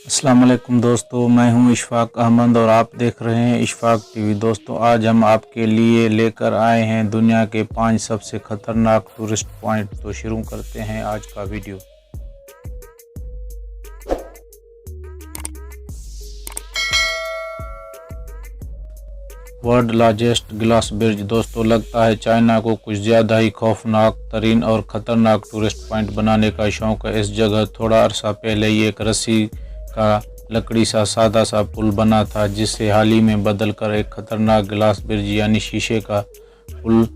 अस्सलाम वालेकुम दोस्तों, मैं हूं इशफाक अहमद और आप देख रहे हैं इशफाक टीवी। दोस्तों, आज हम आपके लिए लेकर आए हैं दुनिया के 5 सबसे ख़तरनाक टूरिस्ट पॉइंट। तो शुरू करते हैं आज का video. World largest glass bridge. दोस्तों, लगता है चाइना को कुछ ज़्यादा ही खौफनाक तरीन और ख़तरनाक टूरिस्ट पॉइंट बनाने का शौक़ है। इस जगह थोड़ा अरसा पहले ही एक रस्सी का लकड़ी सा सादा सा पुल बना था, जिसे हाल ही में बदल कर एक खतरनाक ग्लास ब्रिज यानी शीशे का पुल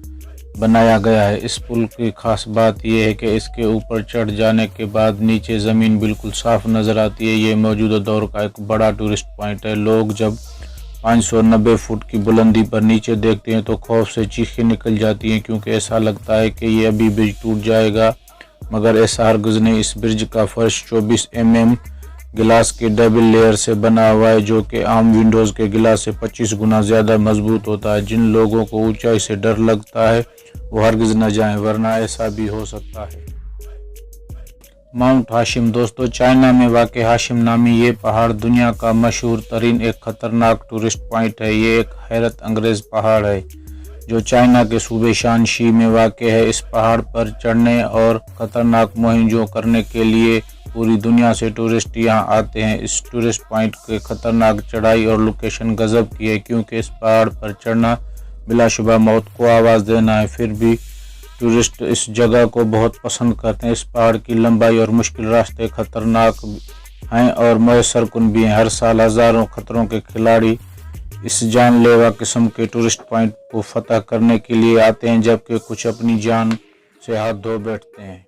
बनाया गया है। इस पुल की खास बात यह है कि इसके ऊपर चढ़ जाने के बाद नीचे ज़मीन बिल्कुल साफ नज़र आती है। ये मौजूदा दौर का एक बड़ा टूरिस्ट पॉइंट है। लोग जब 590 फुट की बुलंदी पर नीचे देखते हैं तो खौफ से चीखें निकल जाती हैं, क्योंकि ऐसा लगता है कि ये अभी ब्रिज टूट जाएगा। मगर ऐसा हरगिज़ नहीं। इस ब्रिज का फर्श 24 mm गिलास के डबल लेयर से बना हुआ है, जो कि आम विंडोज़ के गिलास से 25 गुना ज़्यादा मजबूत होता है। जिन लोगों को ऊंचाई से डर लगता है वो हरगिज़ न जाएं, वरना ऐसा भी हो सकता है। माउंट हाशिम। दोस्तों, चाइना में वाक़ हाशिम नामी ये पहाड़ दुनिया का मशहूर तरीन एक ख़तरनाक टूरिस्ट पॉइंट है। ये एक हैरत अंगेज़ पहाड़ है जो चाइना के सूबे शानशी में वाक़ है। इस पहाड़ पर चढ़ने और ख़तरनाक मुहिम करने के लिए पूरी दुनिया से टूरिस्ट यहाँ आते हैं। इस टूरिस्ट पॉइंट के खतरनाक चढ़ाई और लोकेशन गजब की है, क्योंकि इस पहाड़ पर चढ़ना बिलाशुबा मौत को आवाज़ देना है। फिर भी टूरिस्ट इस जगह को बहुत पसंद करते हैं। इस पहाड़ की लंबाई और मुश्किल रास्ते खतरनाक हैं और मुयस्सर कुन भी हैं। हर साल हज़ारों खतरों के खिलाड़ी इस जानलेवा किस्म के टूरिस्ट पॉइंट को फतह करने के लिए आते हैं, जबकि कुछ अपनी जान से हाथ धो बैठते हैं।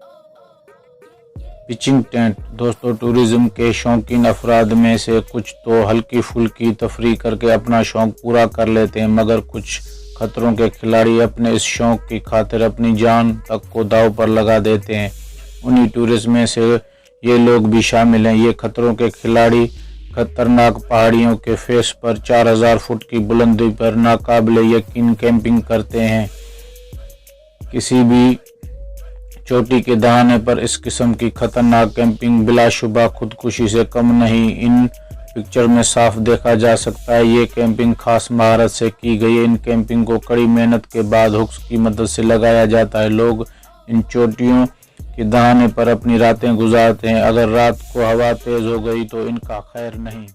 Pitching tent. दोस्तों, टूरिज्म के शौकीन अफराद में से कुछ तो हल्की फुल्की तफरीह करके अपना शौक़ पूरा कर लेते हैं, मगर कुछ खतरों के खिलाड़ी अपने इस शौक़ की खातिर अपनी जान तक को दांव पर लगा देते हैं। उन्हीं टूरिस्ट में से ये लोग भी शामिल हैं। ये खतरों के खिलाड़ी खतरनाक पहाड़ियों के फेस पर 4000 फुट की बुलंदी पर नाकाबिले यकीन कैंपिंग करते हैं। किसी भी चोटी के दहाने पर इस किस्म की खतरनाक कैंपिंग बिलाशुबा खुदकुशी से कम नहीं। इन पिक्चर में साफ देखा जा सकता है ये कैंपिंग खास महारत से की गई है। इन कैंपिंग को कड़ी मेहनत के बाद हुक्स की मदद से लगाया जाता है। लोग इन चोटियों के दहाने पर अपनी रातें गुजारते हैं। अगर रात को हवा तेज हो गई तो इनका खैर नहीं।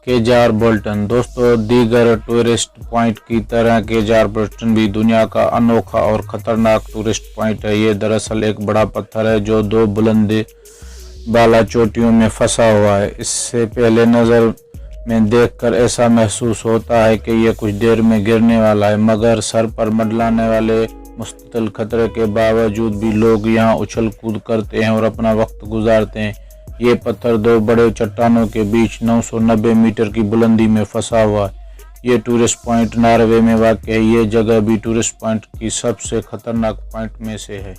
केजार बोल्टन। दोस्तों, दीगर टूरिस्ट पॉइंट की तरह केजार बोल्टन भी दुनिया का अनोखा और ख़तरनाक टूरिस्ट पॉइंट है। ये दरअसल एक बड़ा पत्थर है जो 2 बुलंद बाला चोटियों में फंसा हुआ है। इससे पहले नज़र में देखकर ऐसा महसूस होता है कि यह कुछ देर में गिरने वाला है, मगर सर पर मंडलाने वाले मुस्तकिल खतरे के बावजूद भी लोग यहाँ उछल कूद करते हैं और अपना वक्त गुजारते हैं। ये पत्थर 2 बड़े चट्टानों के बीच 990 मीटर की बुलंदी में फंसा हुआ है। ये टूरिस्ट पॉइंट नॉर्वे में वाक़ है। ये जगह भी टूरिस्ट पॉइंट की सबसे खतरनाक पॉइंट में से है।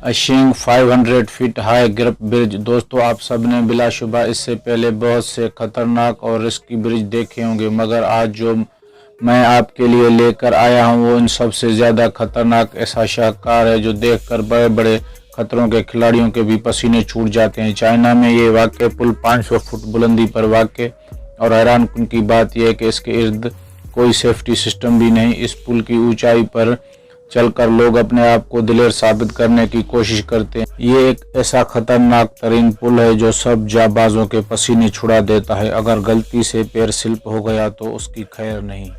अशिंग 500 फीट हाई ग्रिप ब्रिज। दोस्तों, आप सबने बिलाशुबा इससे पहले बहुत से खतरनाक और रिस्की ब्रिज देखे होंगे, मगर आज जो मैं आपके लिए लेकर आया हूँ वो इन सबसे ज़्यादा खतरनाक ऐसा शाहकार है जो देखकर बड़े बड़े खतरों के खिलाड़ियों के भी पसीने छूट जाते हैं। चाइना में ये वाक़ पुल 500 फुट बुलंदी पर वाक़ और हैरान कुन की बात यह है कि इसके इर्द कोई सेफ्टी सिस्टम भी नहीं। इस पुल की ऊंचाई पर चलकर लोग अपने आप को दिलेर साबित करने की कोशिश करते हैं। ये एक ऐसा खतरनाक तरीन पुल है जो सब जाबाजों के पसीने छुड़ा देता है। अगर गलती से पैर स्लिप हो गया तो उसकी खैर नहीं।